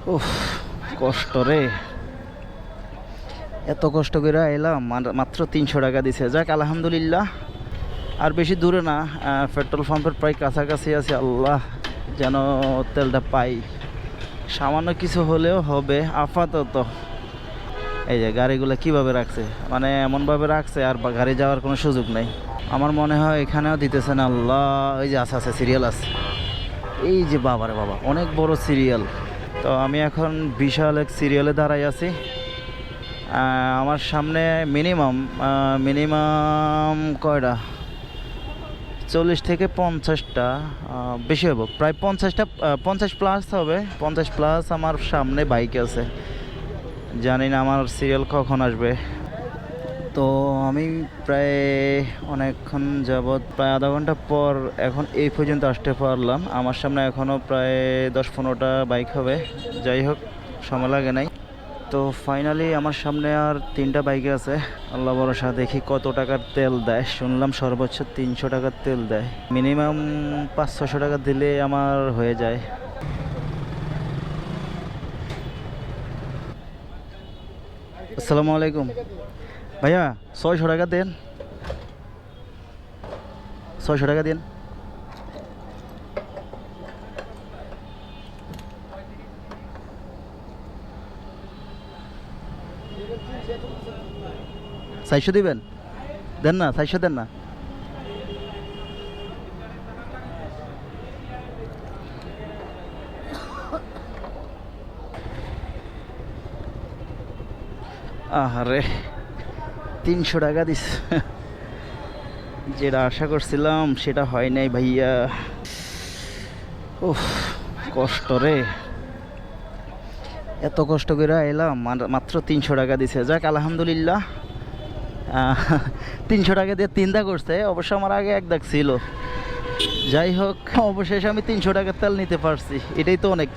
উফ, কষ্ট রে। এত কষ্ট করে এলাম, মাত্র 300 টাকা দিছে। যাক আলহামদুলিল্লাহ। আর বেশি দূরে না, পেট্রোল পাম্পের প্রায় কাছাকাছি আছে। আল্লাহ যেন তেলটা পাই, সামান্য কিছু হলেও হবে আপাতত। এই যে গাড়িগুলো কিভাবে রাখছে, মানে এমনভাবে রাখছে আর গাড়ি যাওয়ার কোনো সুযোগ নেই। আমার মনে হয় এখানেও দিতেছে না। আল্লাহ, এই যে আছে আছে সিরিয়াল আছে, এই যে বাবারে বাবা, অনেক বড় সিরিয়াল। তো আমি এখন বিশাল এক সিরিয়ালে দাঁড়াই আছি। আমার সামনে মিনিমাম মিনিমাম কয়টা, 40 থেকে 50টা, বেশি হবে, প্রায় 50টা, 50 প্লাস হবে। 50 প্লাস আমার সামনে বাইক আছে। জানি না আমার সিরিয়াল কখন আসবে। তো আমি প্রায় অনেকক্ষণ যাবৎ, প্রায় আধা ঘন্টা পর এখন এই পর্যন্ত আসতে পারলাম। আমার সামনে এখনও প্রায় 10-15টা বাইক হবে। যাই হোক, সময় লাগে নাই। তো ফাইনালি আমার সামনে আর 3টা বাইক আছে। আল্লাহ ভরসা, দেখি কত টাকার তেল দেয়। শুনলাম সর্বোচ্চ 300 টাকার তেল দেয়, মিনিমাম 500-600 টাকা দিলে আমার হয়ে যায়। আসসালামু আলাইকুম ভাইয়া, 600 টাকা দেন, 600 টাকা দিন। চারশো দিবেন, দেন না, 400 দেন না। আহারে, 300 টাকা দিস। যেটা আশা করছিলাম সেটা হয় নাই ভাইয়া। উফ, কষ্ট রে। এত কষ্ট করে এলাম, মাত্র 300 টাকা দিছে। যাক আলহামদুলিল্লাহ। 300 টাকা দিয়ে 3 দাগ করছে, অবশ্য আমার আগে 1 দাগ ছিল। যাই হোক, অবশেষে আমি 300 টাকার তেল নিতে পারছি, এটাই তো অনেক।